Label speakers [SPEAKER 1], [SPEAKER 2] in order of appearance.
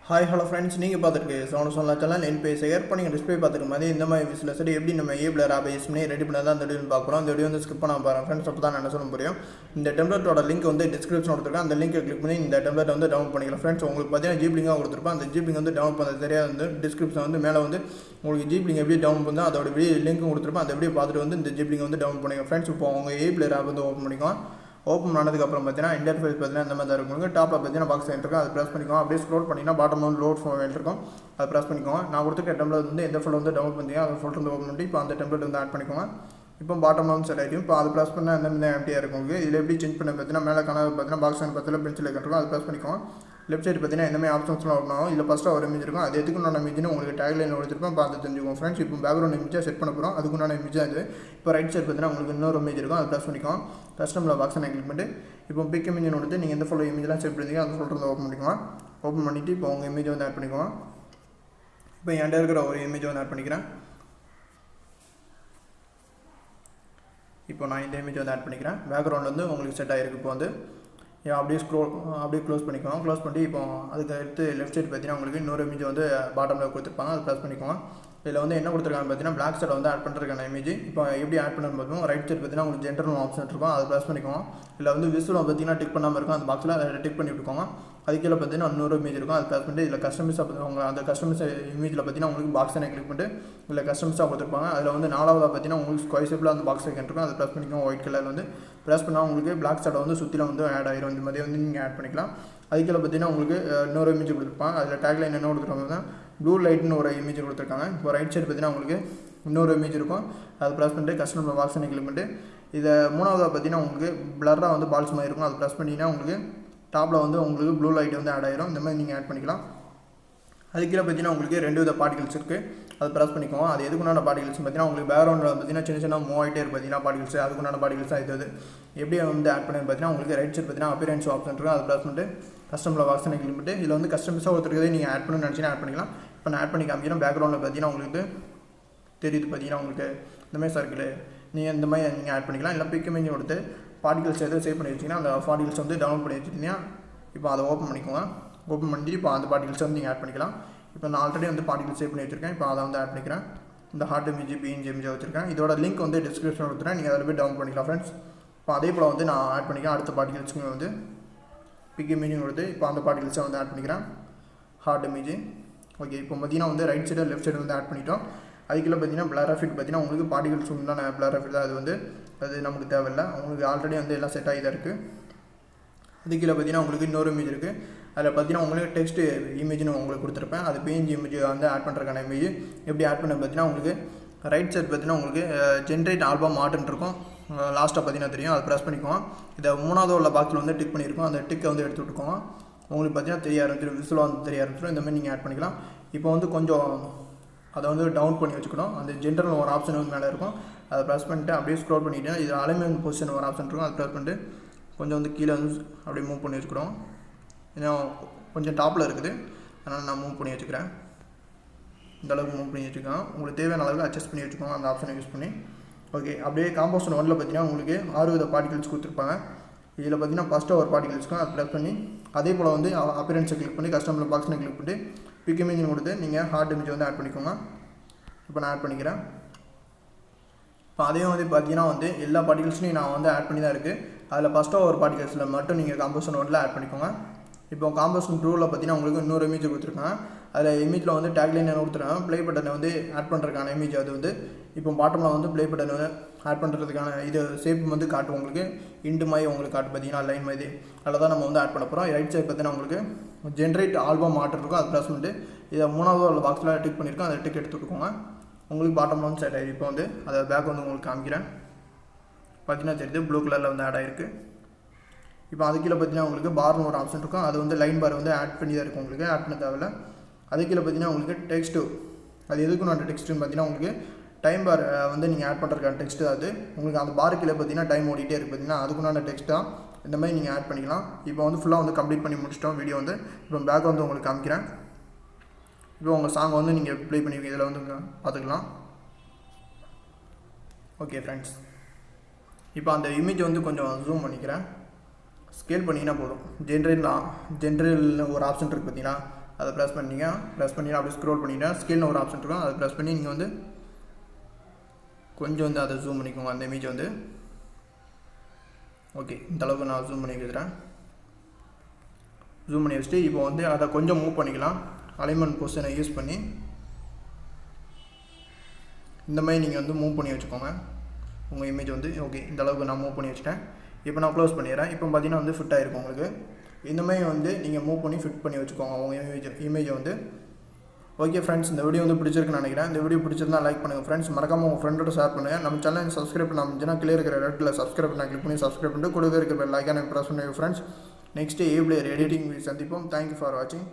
[SPEAKER 1] Hi hello friends, நீங்கள் பார்த்துருக்கு சொல்லலாம் என் பேர் ஷேர் பண்ணி டிஸ்பிளே பார்த்துக்க மாதிரி இந்த மாதிரி விஷயம் சரி எப்படி நம்ம ஏபிளர் ஆப் யூஸ் பண்ணி ரெடி பண்ணி தான் இந்த வீடியோ பார்க்குறோம். இந்த வீடியோ வந்து ஸ்கிப் பண்ண பாருங்கள் ஃப்ரெண்ட்ஸ், அப்போ தான் நான் என்ன சொல்ல முடியும். இந்த டெம்ப்ளேட்டோட லிங்க் வந்து டிஸ்கிரிப்ஷன் கொடுத்துருக்கேன். அந்த லிங்கை கிளிக் பண்ணி இந்த டெம்ப்ளேட் வந்து டவுன்லோட் பண்ணிக்கலாம் ஃப்ரெண்ட்ஸ். உங்களுக்கு பார்த்தீங்கன்னா ஜிப்லிங்காக கொடுத்துருப்பேன். அந்த ஜிப்லிங் வந்து டவுன்லோட் பண்ண சரியாக வந்து டிஸ்கிரிப்ஷன் வந்து மேலே வந்து உங்களுக்கு ஜிப்லிங் எப்படி டவுன்லோட் பண்ணால் அதோட லிங்க்கும் கொடுத்துருப்பேன். அந்த வீடியோ பார்த்துட்டு வந்து இந்த ஜிப்லிங் வந்து டவுன்லோட் பண்ணிக்கலாம் ஃப்ரெண்ட்ஸ். இப்போ உங்கள் ஏபிளர் ஆப் வந்து ஓப்பன் பண்ணிக்கலாம். ஓப்பன் பண்ணதுக்கப்புறம் பார்த்தீங்கன்னா இன்டர்ஃபேஸ் பார்த்தீங்கன்னா இந்த மாதிரி தான் இருக்கும். டாப்பில் பார்த்தீங்கன்னா பாக்ஸ் இருக்கும், அதை ப்ரெஸ் பண்ணிக்கோங்க. அப்படியே ஸ்க்ரோல் பண்ணிங்கன்னா பாட்டம் வந்து லோட் ஃபோன் இருக்கும், அதை ப்ரெஸ் பண்ணிக்கோங்க. நான் கொடுத்துருக்க டெம்ப்ளேட் வந்து எந்த ஃபோல்டர் வந்து டவுன்லோட் பண்ணிங்க அந்த ஃபோல்டர் வந்து ஓப்பன் பண்ணி இப்போ அந்த டெம்ப்ளேட் வந்து ஆட் பண்ணிக்கோங்க. இப்போ பாட்டம் வந்து செட் ஆகிடும். இப்போ அதை ப்ரெஸ் பண்ணால் இந்த மாதிரி எம்டியாக இருக்கும். இதில் எப்படி சேஞ்ச் பண்ண பார்த்தீங்கன்னா மேலே கனவு பார்த்தீங்கன்னா பாக்ஸ் பார்த்தீங்கன்னா பென்சில் இருக்கும், அதை ப்ரெஸ் பண்ணிக்கோங்க. லெஃப்ட் சைடு பார்த்தீங்கன்னா இந்த மாதிரி ஆப்ஷன்ஸ்லாம் ஓப்பன் ஆகும். இதில் ஃபஸ்ட்டு ஒரு இமேஜ் இருக்கும், அது எதுக்குண்டான இமேஜ்னு உங்களுக்கு டேக்லைன் கொடுத்துருப்போம், பார்த்து தெரிஞ்சுக்கோங்க ஃப்ரெண்ட்ஸ். இப்போ பேக்ரவுண்ட் இமேஜாக செட் பண்ண போகிறோம், அதுக்குண்டான இமேஜாக இது. இப்போ ரைட் சைடு பார்த்தீங்கன்னா உங்களுக்கு இன்னொரு இமேஜ் இருக்கும், அதை ப்ரெஸ் பண்ணிக்கோங்க. கஸ்டமில் பாக்ஸை நான் கிளிக் பண்ணிட்டு இப்போ பிக் இமேஜ் கொடுத்து நீங்கள் எந்த ஃபோல்டர் இமேஜ்லாம் செட் பண்ணிங்க அந்த ஃபோல்டர் வந்து ஓப்பன் பண்ணிக்கலாம். ஓப்பன் பண்ணிவிட்டு இப்போ உங்கள் இமேஜ் வந்து ஆட் பண்ணிக்கோங்க. இப்போ என்கிட்ட இருக்கிற ஒரு இமேஜ் வந்து ஆட் பண்ணிக்கிறேன். இப்போ நான் இந்த இமேஜ் வந்து ஆட் பண்ணிக்கிறேன். பேக்ரவுண்ட் வந்து உங்களுக்கு செட் ஆகிருக்கு. இப்போ வந்து அப்படியே அப்படியே க்ளோஸ் பண்ணிக்கோங்க. க்ளோஸ் பண்ணி இப்போ அதுக்கு அடுத்து லெஃப்ட் சைடு பார்த்தீங்கன்னா உங்களுக்கு இன்னொரு இமேஜ் வந்து பாட்டமில் கொடுத்துருப்பாங்க, அதை ப்ரெஸ் பண்ணிக்கோங்க. இதில் வந்து என்ன கொடுத்துருக்காங்க பார்த்தீங்கன்னா பிளாக் சைடை வந்து ஆட் பண்ணுறதுக்கான இமேஜ். இப்போ எப்படி ஆட் பண்ணணும்னு பார்த்தோம், ரைட் சைடு பார்த்தீங்கன்னா உங்களுக்கு ஜென்ரல் ஆப்ஷன் இருக்கும், அதை ப்ரெஸ் பண்ணிக்கோங்க. இதில் வந்து விசுவல் பார்த்தீங்கன்னா டிக் பண்ணாமல் இருக்கும், அந்த பாக்ஸில் அதை டிக் பண்ணி விட்டுக்கோங்க. அதுக்கு கீழே பார்த்தீங்கன்னா இன்னொரு இமேஜ் இருக்கும், அதை ப்ரெஸ் பண்ணிட்டு இதில் கஸ்டமைஸாக உங்கள் அந்த கஸ்டமைஸ் இமேஜில் பார்த்தீங்கன்னா உங்களுக்கு பாக்ஸை கிளிக் பண்ணிட்டு இதில் கஸ்டமைஸாக கொடுத்துருப்பாங்க. அதில் வந்து நாலாவதாக பார்த்தீங்கன்னா உங்களுக்கு ஸ்கொயர் ஷேப்பில் அந்த பாக்ஸ் இருக்கும், அதை ப்ரெஸ் பண்ணிக்கோங்க. ஒயிட் கலரில் வந்து ப்ரெஸ் பண்ணால் உங்களுக்கு பிளாக் சைடை வந்து சுற்றிலும் வந்து ஆட் ஆகிரும். இந்த மாதிரி வந்து நீங்கள் ஆட் பண்ணிக்கலாம். அதுக்கு பார்த்தீங்கன்னா உங்களுக்கு இன்னொரு இமேஜ் கொடுத்துருப்பாங்க. அதில் டேக்லைன் என்ன கொடுத்துருக்காங்க, ப்ளூ லைட்னு ஒரு இமேஜ் கொடுத்துருக்காங்க. இப்போ ரைட் சைடு பார்த்தீங்கன்னா உங்களுக்கு இன்னொரு இமேஜ் இருக்கும், அதை ப்ரெஸ் பண்ணிட்டு கஸ்டமர் பாக்ஸை கிளிக் பண்ணிட்டு இதை மூணாவதாக பார்த்தீங்கன்னா உங்களுக்கு பிளராக வந்து பால்ஸ் மாதிரி இருக்கும், அதை ப்ரெஸ் பண்ணிங்கன்னா உங்களுக்கு டாப்பில் வந்து உங்களுக்கு ப்ளூ லைட் வந்து ஆட் ஆகிரும். இந்த மாதிரி நீங்கள் ஆட் பண்ணிக்கலாம். அதுக்கு கீழே பார்த்தீங்கன்னா உங்களுக்கு 2 வித பார்ட்டிகல்ஸ் இருக்குது, அதை ப்ரெஸ் பண்ணிக்கோங்க. அது எதுக்குண்டான பார்ட்டிகல்ஸ் பார்த்தீங்கன்னா உங்களுக்கு பேக்ரவுண்டில் பார்த்தீங்கன்னா சின்ன சின்ன மூவ் ஆகிட்டே இருக்குது பார்த்தீங்கன்னா பார்ட்டிகல்ஸ், அதுக்குண்டான பார்ட்டிகல்ஸ் தான் இது. எப்படி வந்து ஆட் பண்ணி பார்த்தீங்கன்னா உங்களுக்கு ரைட் சைடு பார்த்தீங்கன்னா அப்பியரன்ஸ் ஆப்ஷன் இருக்கும், அதை ப்ரெஸ் பண்ணிட்டு கஸ்டமில் பாக்ஸை கிளிக் பண்ணிட்டு இதில் வந்து கஸ்டமைஸாக ஒருத்தருக்கே நீங்கள் ஆட் பண்ணணும்னு நினச்சினா ஆட் பண்ணிக்கலாம். இப்போ நான் ஆட் பண்ணி காமிக்கிறேன். பேக்ரவுண்டில் பார்த்தீங்கன்னா உங்களுக்கு தெரியுது பார்த்தீங்கன்னா உங்களுக்கு இந்த மாதிரி சர்க்கிள் நீங்கள் இந்த மாதிரி நீங்கள் ஆட் பண்ணிக்கலாம். இல்லை பிக் இமேஜ் கொடுத்து பார்ட்டிகல்ஸ் எதுவும் சேவ் பண்ணி வச்சிங்கன்னா அந்த பார்ட்டிகல்ஸ் வந்து டவுன்லோட் பண்ணி வச்சுட்டிங்கன்னா இப்போ அதை ஓப்பன் பண்ணிக்கோங்க. ஓப்பன் பண்ணிட்டு இப்போ அந்த பார்ட்டிகல்ஸ் வந்து நீங்கள் ஆட் பண்ணிக்கலாம். இப்போ நான் ஆல்ரெடி வந்து பார்ட்டிகல்ஸ் சேவ் பண்ணி வச்சிருக்கேன், இப்போ அதை வந்து ஆட் பண்ணிக்கிறேன். இந்த ஹார்ட் இமேஜ் பிஎன்ஜி இமேஜ் வச்சிருக்கேன். இதோட லிங்க் வந்து டிஸ்கிரிப்ஷன் கொடுத்துறேன், நீங்கள் அதில் போய் டவுன்லோட் பண்ணிக்கலாம் ஃப்ரெண்ட்ஸ். இப்போ அதே போல் வந்து நான் ஆட் பண்ணிக்கிறேன். அடுத்த பார்ட்டிகல்ஸுக்கு வந்து பிக் இமேஜும் கொடுத்து இப்போ அந்த பார்ட்டிகல்ஸை வந்து ஆட் பண்ணிக்கிறேன், ஹார்ட் இமேஜ். ஓகே, இப்போ பார்த்தீங்கன்னா வந்து ரைட் சைடு லெஃப்ட் சைடு வந்து ஆட் பண்ணிட்டோம். அதுக்குள்ளே பார்த்தீங்கன்னா பிளர் எஃபெக்ட் பார்த்தீங்கன்னா உங்களுக்கு பார்ட்டிகல்ஸ் உண்டான பிளர் எஃபெக்ட் தான். அது நமக்கு தேவையில்லை, உங்களுக்கு ஆல்ரெடி வந்து எல்லாம் செட் ஆகி தான் இருக்குது. அதுக்குள்ளே பார்த்தீங்கன்னா உங்களுக்கு இன்னொரு இமேஜ் இருக்குது, அதில் பார்த்தீங்கன்னா உங்களுக்கு டெக்ஸ்ட் இமேஜ்னு உங்களுக்கு கொடுத்துருப்பேன். அது பிஎன்ஜி இமேஜ் வந்து ஆட் பண்ணுறதுக்கான இமேஜ். எப்படி ஆட் பண்ண பார்த்தீங்கன்னா உங்களுக்கு ரைட் சைடு பார்த்தீங்கன்னா உங்களுக்கு ஜென்ரேட் ஆல்பம் ஆர்ட்னு இருக்கும், லாஸ்ட்டாக பார்த்தீங்கன்னா தெரியும், அதை ப்ரெஸ் பண்ணிக்கோங்க. இதை மூணாவது உள்ள பாக்ஸில் வந்து டிக் பண்ணியிருக்கோம், அந்த டிக்கை வந்து எடுத்து விட்டுக்கோங்க. உங்களுக்கு பார்த்தீங்கன்னா தெரிய ஆரம்பிச்சிடும், விசுவலாக வந்து தெரிய ஆரம்பிச்சிடும். இந்த மாதிரி நீங்கள் ஆட் பண்ணிக்கலாம். இப்போ வந்து கொஞ்சம் அதை வந்து டவுன் பண்ணி வச்சுக்கணும். அந்த ஜென்ரல் ஒரு ஆப்ஷன் வந்து மேலே இருக்கும், அதை ப்ரெஸ் பண்ணிட்டு அப்படியே ஸ்க்ரோல் பண்ணிவிட்டு இது அலைன்மெண்ட் பொசிஷன் ஒரு ஆப்ஷன் இருக்கும், அதை ப்ரெஸ் பண்ணிட்டு கொஞ்சம் வந்து கீழே வந்து அப்படியே மூவ் பண்ணி வச்சுக்கிறோம். ஏன்னா கொஞ்சம் டாப்பில் இருக்குது, அதனால் நான் மூவ் பண்ணி வச்சுக்கிறேன். இந்த அளவுக்கு மூவ் பண்ணி வச்சுக்கோங்க. உங்களுக்கு தேவையான அளவுக்கு அட்ஜஸ்ட் பண்ணி வச்சுக்கோங்க அந்த ஆப்ஷனை யூஸ் பண்ணி. ஓகே, அப்படியே காம்போசிஷன் 1ல் பார்த்தீங்கன்னா உங்களுக்கு 6 வித பார்ட்டிகல்ஸ் கொடுத்துருப்பாங்க. இதில் பார்த்தீங்கன்னா ஃபஸ்ட்டு ஒரு பார்ட்டிகல்ஸ்க்கும் அதை ப்ரெஸ் பண்ணி அதே போல் வந்து அப்பியரன்ஸை கிளிக் பண்ணி கஸ்டமர் பாக்ஸை கிளிக் பண்ணிட்டு பிக் இமேஜ் கொடுத்து நீங்கள் ஹார்ட் இமேஜ் வந்து ஆட் பண்ணிக்கோங்க. இப்போ நான் ஆட் பண்ணிக்கிறேன். இப்போ அதே வந்து பார்த்தீங்கன்னா வந்து எல்லா பார்ட்டிகல்ஸ்லையும் நான் வந்து ஆட் பண்ணி தான் இருக்குது. அதில் ஃபஸ்ட்டாக ஒரு பார்ட்டிகல்ஸில் மட்டும் நீங்கள் காம்போசிஷன் 1ல் ஆட் பண்ணிக்கோங்க. இப்போ காம்போசிஷன் 2ல் பார்த்தீங்கன்னா உங்களுக்கு இன்னொரு இமேஜ் கொடுத்துருக்காங்க. அதில் இமேஜில் வந்து டேக்லைன் என்ன கொடுத்துருக்காங்க, ப்ளே பட்டனை வந்து ஆட் பண்ணுறதுக்கான இமேஜ். அது வந்து இப்போ பாட்டமில் வந்து ப்ளே பட்டன் வந்து ஆட் பண்ணுறதுக்கான இது ஷேப் வந்து காட்டும், உங்களுக்கு இண்டு மாதிரி உங்களுக்கு காட்டு பார்த்தீங்கன்னா லைன் மாதிரி. அதில் தான் நம்ம வந்து ஆட் பண்ண போகிறோம். ரைட் சைடு பார்த்தீங்கன்னா உங்களுக்கு ஜென்ரேட் ஆல்பம் ஆர்டர் இருக்கும், அது ப்ரெஸ் பண்ணிட்டு இதை மூணாவது உள்ள பாக்ஸில் டிக் பண்ணியிருக்கோம், அதை டிக் எடுத்து விட்டுக்கோங்க. உங்களுக்கு பாட்டமில் வந்து செட் ஆகிடும். இப்போ வந்து அதை பேக் வந்து உங்களுக்கு காமிக்கிறேன். பார்த்தீங்கன்னா தெரியுது ப்ளூ கலரில் வந்து ஆட் ஆகிருக்கு. இப்போ அது கீழே பார்த்தீங்கன்னா உங்களுக்கு பார்னு ஒரு ஆப்ஷன் இருக்கும், அது வந்து லைன் பார் வந்து ஆட் பண்ணி தான் இருக்கும், உங்களுக்கு ஆட் பண்ண தேவையில்லை. அது கீழே பார்த்தீங்கன்னா உங்களுக்கு டெக்ஸ்ட்டு, அது எதுக்கும் நான் டெக்ஸ்ட்டுன்னு பார்த்தீங்கன்னா உங்களுக்கு டைம் பார் வந்து நீங்கள் ஆட் பண்ணுறதுக்கான டெக்ஸ்ட்டு. அது உங்களுக்கு அந்த பார் கீழே பார்த்தீங்கன்னா டைம் ஓடிட்டே இருக்குது பார்த்தீங்கன்னா அதுக்குண்டான டெக்ஸ்ட் தான். இந்த மாதிரி நீங்கள் ஆட் பண்ணிக்கலாம். இப்போ வந்து ஃபுல்லாக வந்து கம்ப்ளீட் பண்ணி முடிச்சிட்டோம் வீடியோ வந்து. இப்போ பேக் வந்து உங்களுக்கு காமிக்கிறேன். இப்போ உங்கள் சாங் வந்து நீங்கள் ப்ளே பண்ணிருக்கீங்க, இதில் வந்து பார்த்துக்கலாம். ஓகே ஃப்ரெண்ட்ஸ், இப்போ அந்த இமேஜ் வந்து கொஞ்சம் ஜூம் பண்ணிக்கிறேன், ஸ்கேல் பண்ணிங்கன்னா போதும். ஜென்ரல்னு ஒரு ஆப்ஷன் இருக்குது பார்த்தீங்கன்னா, அதை ப்ரெஸ் பண்ணிங்க. ப்ரெஸ் பண்ணி அப்படியே ஸ்க்ரோல் பண்ணிங்கன்னா ஸ்கேல்னு ஒரு ஆப்ஷன் இருக்கும். அதை ப்ரெஸ் பண்ணி நீங்கள் வந்து கொஞ்சம் வந்து அதை ஜூம் பண்ணிக்கோங்க அந்த இமேஜ் வந்து. ஓகே, இந்த அளவுக்கு நான் ஜூம் பண்ணி வைக்கிறேன். ஜூம் பண்ணி வச்சுட்டு இப்போ வந்து அதை கொஞ்சம் மூவ் பண்ணிக்கலாம். அலைன்மெண்ட் பொசிஷனை யூஸ் பண்ணி இந்த மாதிரி நீங்கள் வந்து மூவ் பண்ணி வச்சுக்கோங்க உங்கள் இமேஜ் வந்து. ஓகே, இந்த அளவுக்கு நான் மூவ் பண்ணி வச்சுட்டேன். இப்போ நான் க்ளோஸ் பண்ணிடுறேன். இப்போ பார்த்தீங்கன்னா வந்து ஃபிட் ஆகிருக்கும் உங்களுக்கு. இந்த மாதிரி வந்து நீங்கள் மூவ் பண்ணி ஃபிட் பண்ணி வச்சுக்கோங்க உங்கள் இமேஜை வந்து. ஓகே ஃப்ரெண்ட்ஸ், இந்த வீடியோ வந்து பிடிச்சிருக்குன்னு நினைக்கிறேன். இந்த வீடியோ பிடிச்சிருந்தா லைக் பண்ணுங்கள் ஃப்ரெண்ட்ஸ். மறக்காமல் உங்கள் ஃப்ரெண்டோட ஷேர் பண்ணுங்கள். நம்ம சேனல் சப்ஸ்கிரைப் பண்ணாமல் கீழே இருக்கிற ரெட்டில் சப்ஸ்கிரைப் பண்ண கிளிக் பண்ணி சப்ஸ்கிரைப் பண்ணிட்டு கூட இருக்கிற லைக்கான ப்ரெஸ் பண்ணுங்கள் ஃப்ரெண்ட்ஸ். நெக்ஸ்ட்டு ஏபிளேயர் எடிட்டிங் சந்திப்போம். தேங்க்யூ ஃபார் வாட்சிங்.